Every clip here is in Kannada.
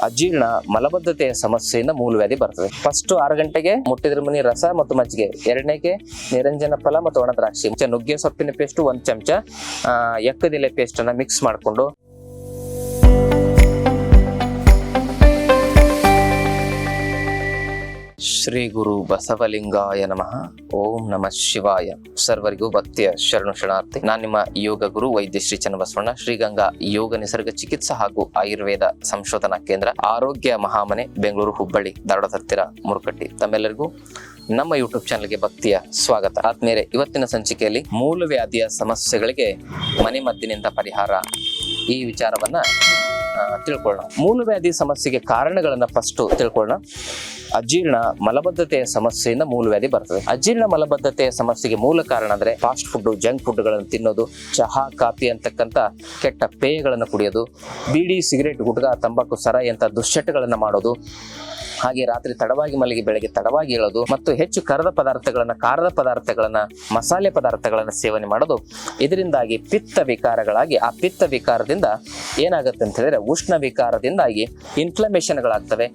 ಅಜೀರ್ಣ ಮಲಬದ್ಧತೆಯ ಸಮಸ್ಯೆಯಿಂದ ಮೂಲವ್ಯಾಧಿ ಬರ್ತದೆ. ಫಸ್ಟ್ 6 ಗಂಟೆಗೆ ಮುಟ್ಟಿದ್ರ ಮುನಿ ರಸ ಮತ್ತು ಮಜ್ಜಿಗೆ, 2ನೇಗೆ ನಿರಂಜನ ಫಲ ಮತ್ತು ಒಣ ದ್ರಾಕ್ಷಿ, ನುಗ್ಗೆ ಸೊಪ್ಪಿನ ಪೇಸ್ಟ್ 1 ಚಮಚ, ಎಕ್ಕದಿಲೆ ಪೇಸ್ಟ್ ಅನ್ನ ಮಿಕ್ಸ್ ಮಾಡಿಕೊಂಡು ಶ್ರೀ ಗುರು ಬಸವಲಿಂಗಾಯ ನಮಃ. ಓಂ ನಮಃ ಶಿವಾಯ. ಸರ್ವರಿಗೂ ಭಕ್ತಿಯ ಶರಣು ಶರಣಾರ್ಥಿ. ನಾನು ನಿಮ್ಮ ಯೋಗ ಗುರು ವೈದ್ಯ ಶ್ರೀ ಚನ್ನಬಸವಣ್ಣ, ಶ್ರೀಗಂಗಾ ಯೋಗ ನಿಸರ್ಗ ಚಿಕಿತ್ಸಾ ಹಾಗೂ ಆಯುರ್ವೇದ ಸಂಶೋಧನಾ ಕೇಂದ್ರ, ಆರೋಗ್ಯ ಮಹಾಮನೆ, ಬೆಂಗಳೂರು, ಹುಬ್ಬಳ್ಳಿ, ಧಾರವಾಡ ಹತ್ತಿರ, ಮುರುಕಟ್ಟಿ. ತಮ್ಮೆಲ್ಲರಿಗೂ ನಮ್ಮ ಯೂಟ್ಯೂಬ್ ಚಾನಲ್ಗೆ ಭಕ್ತಿಯ ಸ್ವಾಗತ. ಆದ್ಮೇಲೆ ಇವತ್ತಿನ ಸಂಚಿಕೆಯಲ್ಲಿ ಮೂಲವ್ಯಾಧಿಯ ಸಮಸ್ಯೆಗಳಿಗೆ ಮನೆಮದ್ದಿನಿಂದ ಪರಿಹಾರ, ಈ ವಿಚಾರವನ್ನ ತಿಳ್ಕೊಳ್ಳೋಣ. ಮೂಲವ್ಯಾಧಿ ಸಮಸ್ಯೆಗೆ ಕಾರಣಗಳನ್ನ ಫಸ್ಟ್ ತಿಳ್ಕೊಳ್ಳೋಣ. ಅಜೀರ್ಣ ಮಲಬದ್ಧತೆಯ ಸಮಸ್ಯೆಯಿಂದ ಮೂಲವ್ಯಾಧಿ ಬರ್ತದೆ. ಅಜೀರ್ಣ ಮಲಬದ್ಧತೆಯ ಸಮಸ್ಯೆಗೆ ಮೂಲ ಕಾರಣ ಅಂದ್ರೆ ಫಾಸ್ಟ್ ಫುಡ್, ಜಂಕ್ ಫುಡ್ ಗಳನ್ನು ತಿನ್ನೋದು, ಚಹಾ, ಕಾಫಿ ಅಂತಕ್ಕಂಥ ಕೆಟ್ಟ ಪೇಯಗಳನ್ನು ಕುಡಿಯೋದು, ಬೀಡಿ, ಸಿಗರೇಟ್, ಗುಟ್ಕಾ, ತಂಬಾಕು, ಸರಾಯಿ ಅಂತ ದುಶ್ಚಟಗಳನ್ನ ಮಾಡೋದು, ಹಾಗೆ ರಾತ್ರಿ ತಡವಾಗಿ ಮಲಗಿ ಬೆಳಗ್ಗೆ ತಡವಾಗಿ ಏಳೋದು, ಮತ್ತು ಹೆಚ್ಚು ಖಾರದ ಪದಾರ್ಥಗಳನ್ನ, ಮಸಾಲೆ ಪದಾರ್ಥಗಳನ್ನ ಸೇವನೆ ಮಾಡೋದು. ಇದರಿಂದಾಗಿ ಪಿತ್ತ ವಿಕಾರಗಳಾಗಿ, ಆ ಪಿತ್ತ ವಿಕಾರದಿಂದ ಏನಾಗುತ್ತೆ ಅಂತ ಹೇಳಿದ್ರೆ ಉಷ್ಣ ವಿಕಾರದಿಂದಾಗಿ ಇನ್ಫ್ಲಮೇಷನ್ಗಳಾಗ್ತವೆ.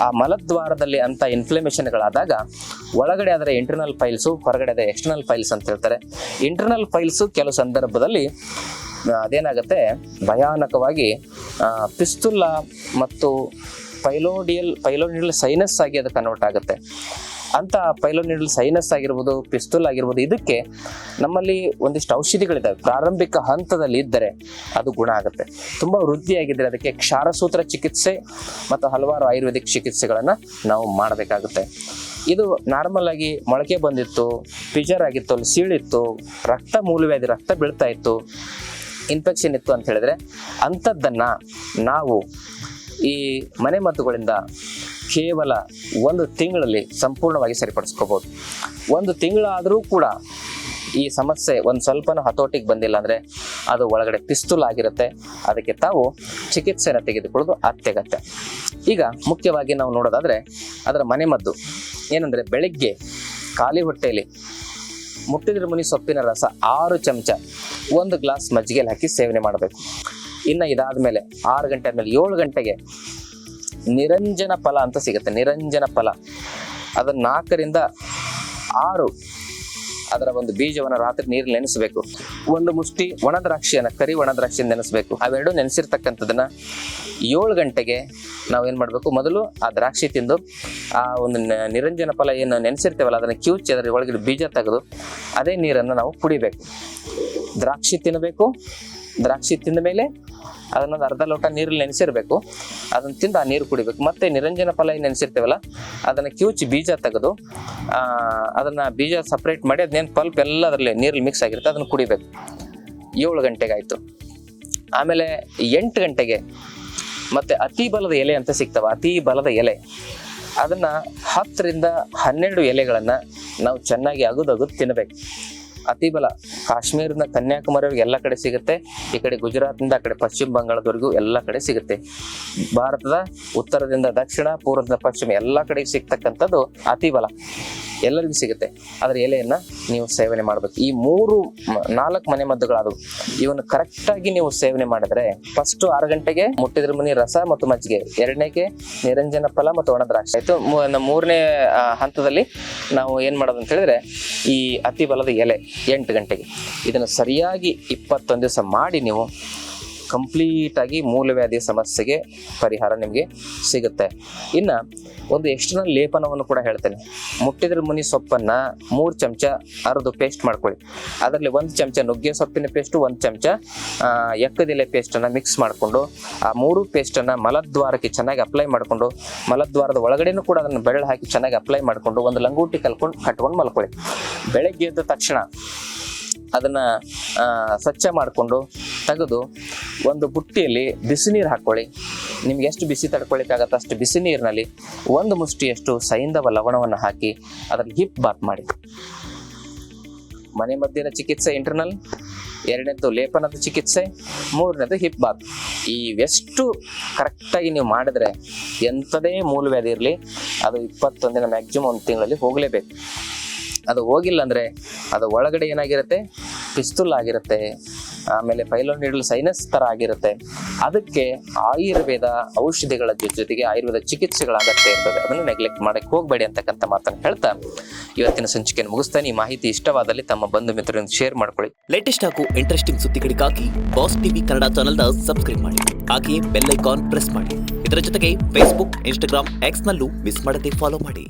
ಆ ಮಲದ್ವಾರದಲ್ಲಿ ಅಂತ ಇನ್ಫ್ಲಮೇಷನ್ಗಳಾದಾಗ ಒಳಗಡೆ ಅದರ ಇಂಟರ್ನಲ್ ಫೈಲ್ಸ್, ಹೊರಗಡೆ ಅದರ ಎಕ್ಸ್ಟರ್ನಲ್ ಫೈಲ್ಸ್ ಅಂತ ಹೇಳ್ತಾರೆ. ಇಂಟರ್ನಲ್ ಫೈಲ್ಸ್ ಕೆಲವು ಸಂದರ್ಭದಲ್ಲಿ ಅದೇನಾಗುತ್ತೆ, ಭಯಾನಕವಾಗಿ ಪಿಸ್ತುಲಾ ಮತ್ತು ಪೈಲೋನಿಡಲ್ ಸೈನಸ್ ಆಗಿ ಅದು ಕನ್ವರ್ಟ್ ಆಗುತ್ತೆ. ಅಂತ ಪೈಲೋನಿಡಲ್ ಸೈನಸ್ ಆಗಿರ್ಬೋದು, ಪಿಸ್ತೂಲ್ ಆಗಿರ್ಬೋದು, ಇದಕ್ಕೆ ನಮ್ಮಲ್ಲಿ ಒಂದಿಷ್ಟು ಔಷಧಿಗಳಿದ್ದಾವೆ. ಪ್ರಾರಂಭಿಕ ಹಂತದಲ್ಲಿ ಇದ್ದರೆ ಅದು ಗುಣ ಆಗುತ್ತೆ. ತುಂಬಾ ವೃದ್ಧಿಯಾಗಿದ್ದರೆ ಅದಕ್ಕೆ ಕ್ಷಾರಸೂತ್ರ ಚಿಕಿತ್ಸೆ ಮತ್ತು ಹಲವಾರು ಆಯುರ್ವೇದಿಕ್ ಚಿಕಿತ್ಸೆಗಳನ್ನ ನಾವು ಮಾಡಬೇಕಾಗುತ್ತೆ. ಇದು ನಾರ್ಮಲ್ ಆಗಿ ಮೊಳಕೆ ಬಂದಿತ್ತು, ಪಿಜರ್ ಆಗಿತ್ತು, ಅಲ್ಲಿ ಸೀಳಿತ್ತು, ಮೂಲವ್ಯಾಧಿ ರಕ್ತ ಬೀಳ್ತಾ ಇತ್ತು, ಇನ್ಫೆಕ್ಷನ್ ಇತ್ತು ಅಂತ ಹೇಳಿದ್ರೆ ಅಂಥದ್ದನ್ನ ನಾವು ಈ ಮನೆಮದ್ದುಗಳಿಂದ ಕೇವಲ 1 ತಿಂಗಳಲ್ಲಿ ಸಂಪೂರ್ಣವಾಗಿ ಸರಿಪಡಿಸ್ಕೋಬಹುದು. 1 ತಿಂಗಳಾದರೂ ಕೂಡ ಈ ಸಮಸ್ಯೆ ಒಂದು ಸ್ವಲ್ಪನೂ ಹತೋಟಿಗೆ ಬಂದಿಲ್ಲ ಅಂದ್ರೆ ಅದು ಒಳಗಡೆ ಪಿಸ್ತೂಲ್ ಆಗಿರುತ್ತೆ. ಅದಕ್ಕೆ ತಾವು ಚಿಕಿತ್ಸೆನ ತೆಗೆದುಕೊಳ್ಳೋದು ಅತ್ಯಗತ್ಯ. ಈಗ ಮುಖ್ಯವಾಗಿ ನಾವು ನೋಡೋದಾದ್ರೆ ಅದರ ಮನೆಮದ್ದು ಏನಂದ್ರೆ, ಬೆಳಿಗ್ಗೆ ಖಾಲಿ ಹೊಟ್ಟೆಯಲ್ಲಿ ಮುಟ್ಟಿದ್ರ ಮುನಿ ಸೊಪ್ಪಿನ ರಸ 6 ಚಮಚ 1 ಗ್ಲಾಸ್ ಮಜ್ಜಿಗೆಯಲ್ಲಿ ಹಾಕಿ ಸೇವನೆ ಮಾಡಬೇಕು. ಇನ್ನು ಇದಾದ್ಮೇಲೆ 6 ಗಂಟೆ ಆದ್ಮೇಲೆ 7 ಗಂಟೆಗೆ ನಿರಂಜನ ಫಲ ಅಂತ ಸಿಗುತ್ತೆ. ನಿರಂಜನ ಫಲ ಅದನ್ನ 4 ರಿಂದ 6 ಅದರ ಒಂದು ಬೀಜವನ್ನು ರಾತ್ರಿ ನೀರಲ್ಲಿ ನೆನೆಸಬೇಕು. 1 ಮುಷ್ಟಿ ಒಣ ದ್ರಾಕ್ಷಿಯನ್ನ, ಕರಿ ಒಣ ದ್ರಾಕ್ಷಿಯನ್ನು ನೆನೆಸಬೇಕು. ಅವೆರಡು ನೆನೆಸಿರ್ತಕ್ಕಂಥದನ್ನ 7 ಗಂಟೆಗೆ ನಾವು ಏನ್ ಮಾಡ್ಬೇಕು, ಮೊದಲು ಆ ದ್ರಾಕ್ಷಿ ತಿಂದು ಆ ಒಂದು ನಿರಂಜನ ಫಲ ಏನು ನೆನೆಸಿರ್ತೇವಲ್ಲ ಅದನ್ನ ಕಿವುಚಿ ಅದರ ಒಳಗಡೆ ಬೀಜ ತೆಗೆದು ಅದೇ ನೀರನ್ನು ನಾವು ಕುಡಿಬೇಕು. ದ್ರಾಕ್ಷಿ ತಿನ್ನಬೇಕು. ದ್ರಾಕ್ಷಿ ತಿಂದ ಮೇಲೆ ಅದನ್ನೊಂದು ಅರ್ಧ ಲೋಟ ನೀರಲ್ಲಿ ನೆನೆಸಿರ್ಬೇಕು. ಅದನ್ನ ತಿಂದು ಆ ನೀರು ಕುಡಿಬೇಕು. ಮತ್ತೆ ನಿರಂಜನ ಫಲ ನೆನೆಸಿರ್ತೇವಲ್ಲ ಅದನ್ನ ಕಿವುಚಿ ಬೀಜ ತೆಗೆದು ಅದನ್ನ ಬೀಜ ಸಪ್ರೇಟ್ ಮಾಡಿ ಅದೇನು ಪಲ್ಪ್ ಎಲ್ಲ ಅದರಲ್ಲಿ ನೀರಲ್ಲಿ ಮಿಕ್ಸ್ ಆಗಿರುತ್ತೆ, ಅದನ್ನ ಕುಡಿಬೇಕು. 7 ಗಂಟೆಗೆ ಆಯ್ತು. ಆಮೇಲೆ 8 ಗಂಟೆಗೆ ಮತ್ತೆ ಅತಿ ಬಲದ ಎಲೆ ಅಂತ ಸಿಗ್ತವ, ಅತಿ ಬಲದ ಎಲೆ, ಅದನ್ನ 10 ರಿಂದ 12 ಎಲೆಗಳನ್ನ ನಾವು ಚೆನ್ನಾಗಿ ಅಗದು ತಿನ್ನಬೇಕು. ಅತಿ ಬಲ ಕಾಶ್ಮೀರದಿಂದ ಕನ್ಯಾಕುಮಾರಿವರೆಗೆ ಎಲ್ಲ ಕಡೆ ಸಿಗುತ್ತೆ. ಈ ಕಡೆ ಗುಜರಾತ್ನಿಂದ ಆ ಕಡೆ ಪಶ್ಚಿಮ ಬಂಗಾಳದವರೆಗೂ ಎಲ್ಲ ಕಡೆ ಸಿಗುತ್ತೆ. ಭಾರತದ ಉತ್ತರದಿಂದ ದಕ್ಷಿಣ, ಪೂರ್ವದಿಂದ ಪಶ್ಚಿಮ ಎಲ್ಲ ಕಡೆಗೆ ಸಿಗ್ತಕ್ಕಂಥದ್ದು ಅತಿ ಬಲ, ಎಲ್ಲರಿಗೂ ಸಿಗುತ್ತೆ. ಅದರ ಎಲೆಯನ್ನ ನೀವು ಸೇವನೆ ಮಾಡಬೇಕು. ಈ 4 ಮನೆಮದ್ದುಗಳಾದವು. ಇವನ್ನ ಕರೆಕ್ಟಾಗಿ ನೀವು ಸೇವನೆ ಮಾಡಿದ್ರೆ ಫಸ್ಟ್ 6 ಗಂಟೆಗೆ ಮುಟ್ಟಿದ್ರ ಮುನಿ ರಸ ಮತ್ತು ಮಜ್ಜಿಗೆ, 2ನೇಗೆ ನಿರಂಜನ ಫಲ ಮತ್ತು ಒಣ ದ್ರಾಕ್ಷಿ ಆಯ್ತು. 3ನೇ ಹಂತದಲ್ಲಿ ನಾವು ಏನ್ ಮಾಡೋದು ಅಂತ ಹೇಳಿದ್ರೆ ಈ ಅತಿ ಬಲದ ಎಲೆ 8 ಗಂಟೆಗೆ. ಇದನ್ನು ಸರಿಯಾಗಿ 21 ದಿವಸ ಮಾಡಿ ನೀವು ಕಂಪ್ಲೀಟ್ ಆಗಿ ಮೂಲವ್ಯಾಧಿಯ ಸಮಸ್ಯೆಗೆ ಪರಿಹಾರ ನಿಮಗೆ ಸಿಗುತ್ತೆ. ಇನ್ನ ಒಂದು ಎಕ್ಸ್ಟರ್ನಲ್ ಲೇಪನವನ್ನು ಕೂಡ ಹೇಳ್ತೇನೆ. ಮುಟ್ಟಿದ್ರ ಮುನಿ ಸೊಪ್ಪನ್ನ 3 ಚಮಚ ಅರೆದು ಪೇಸ್ಟ್ ಮಾಡ್ಕೊಳ್ಳಿ. ಅದರಲ್ಲಿ 1 ಚಮಚ ನುಗ್ಗೆ ಸೊಪ್ಪಿನ ಪೇಸ್ಟ್, 1 ಚಮಚ ಎಕ್ಕದಿಲೆ ಪೇಸ್ಟ್ ಅನ್ನ ಮಿಕ್ಸ್ ಮಾಡಿಕೊಂಡು ಆ 3 ಪೇಸ್ಟ್ ಅನ್ನ ಮಲದ್ವಾರಕ್ಕೆ ಚೆನ್ನಾಗಿ ಅಪ್ಲೈ ಮಾಡಿಕೊಂಡು, ಮಲದ್ವಾರದ ಒಳಗಡೆನೂ ಕೂಡ ಅದನ್ನು ಬೆರಳು ಹಾಕಿ ಚೆನ್ನಾಗಿ ಅಪ್ಲೈ ಮಾಡಿಕೊಂಡು ಒಂದು ಲಂಗೋಟಿ ಕಟ್ಕೊಂಡು ಮಲ್ಕೊಳ್ಳಿ. ಬೆಳಗ್ಗೆ ಎದ್ದ ತಕ್ಷಣ ಅದನ್ನ ಸ್ವಚ್ಛ ಮಾಡಿಕೊಂಡು ತೆಗೆದು ಒಂದು ಬುಟ್ಟಿಯಲ್ಲಿ ಬಿಸಿ ನೀರು ಹಾಕೊಳ್ಳಿ. ನಿಮ್ಗೆ ಎಷ್ಟು ಬಿಸಿ ತಡ್ಕೊಳ್ಳಿಕ್ಕಾಗತ್ತೆ ಅಷ್ಟು ಬಿಸಿ ನೀರಿನಲ್ಲಿ 1 ಮುಷ್ಟಿಯಷ್ಟು ಸೈಂಧವ ಲವಣವನ್ನು ಹಾಕಿ ಅದರಲ್ಲಿ ಹಿಪ್ ಬಾತ್ ಮಾಡಿ. ಮನೆಮದ್ದಿನ ಚಿಕಿತ್ಸೆ ಇಂಟರ್ನಲ್, 2ನೇದು ಲೇಪನದ ಚಿಕಿತ್ಸೆ, 3ನೇದು ಹಿಪ್ ಬಾತ್. ಇವೆಷ್ಟು ಕರೆಕ್ಟಾಗಿ ನೀವು ಮಾಡಿದ್ರೆ ಎಂಥದೇ ಮೂಲವ್ಯಾಧಿ ಇರಲಿ ಅದು 21 ದಿನ ಮ್ಯಾಕ್ಸಿಮಮ್ 1 ತಿಂಗಳಲ್ಲಿ ಹೋಗಲೇಬೇಕು. ಅದು ಹೋಗಿಲ್ಲ ಅಂದ್ರೆ ಅದು ಒಳಗಡೆ ಏನಾಗಿರುತ್ತೆ, ಪಿಸ್ತೂಲ್ ಆಗಿರುತ್ತೆ, ಆಮೇಲೆ ಪೈಲೋ ನೀಡಲ್ ಸೈನಸ್ ತರ ಆಗಿರುತ್ತೆ, ಅದಕ್ಕೆ ಆಯುರ್ವೇದ ಔಷಧಿಗಳ ಜೊತೆಗೆ ಆಯುರ್ವೇದ ಚಿಕಿತ್ಸೆಗಳ ಅಗತ್ಯ ಇರ್ತದೆ. ಅದನ್ನು ನೆಗ್ಲೆಕ್ಟ್ ಮಾಡಕ್ಕೆ ಹೋಗಬೇಡಿ ಅಂತಕ್ಕಂಥ ಮಾತನ್ನು ಹೇಳ್ತಾ ಇವತ್ತಿನ ಸಂಚಿಕೆಯನ್ನು ಮುಗಿಸ್ತಾನೆ. ಈ ಮಾಹಿತಿ ಇಷ್ಟವಾದಲ್ಲಿ ತಮ್ಮ ಬಂಧು ಮಿತ್ರರೊಂದಿಗೆ ಶೇರ್ ಮಾಡ್ಕೊಳ್ಳಿ. ಲೇಟೆಸ್ಟ್ ಹಾಗೂ ಇಂಟ್ರೆಸ್ಟಿಂಗ್ ಸುದ್ದಿಗಳಿಗಾಗಿ ಬಾಸ್ ಟಿವಿ ಕನ್ನಡ ಚಾನೆಲ್ನ ಸಬ್ಸ್ಕ್ರೈಬ್ ಮಾಡಿ, ಹಾಗೆಯೇ ಬೆಲ್ ಐಕಾನ್ ಪ್ರೆಸ್ ಮಾಡಿ. ಇದರ ಜೊತೆಗೆ ಫೇಸ್ಬುಕ್, ಇನ್ಸ್ಟಾಗ್ರಾಮ್, ಎಕ್ಸ್ ನಲ್ಲೂ ಮಿಸ್ ಮಾಡದೆ ಫಾಲೋ ಮಾಡಿ.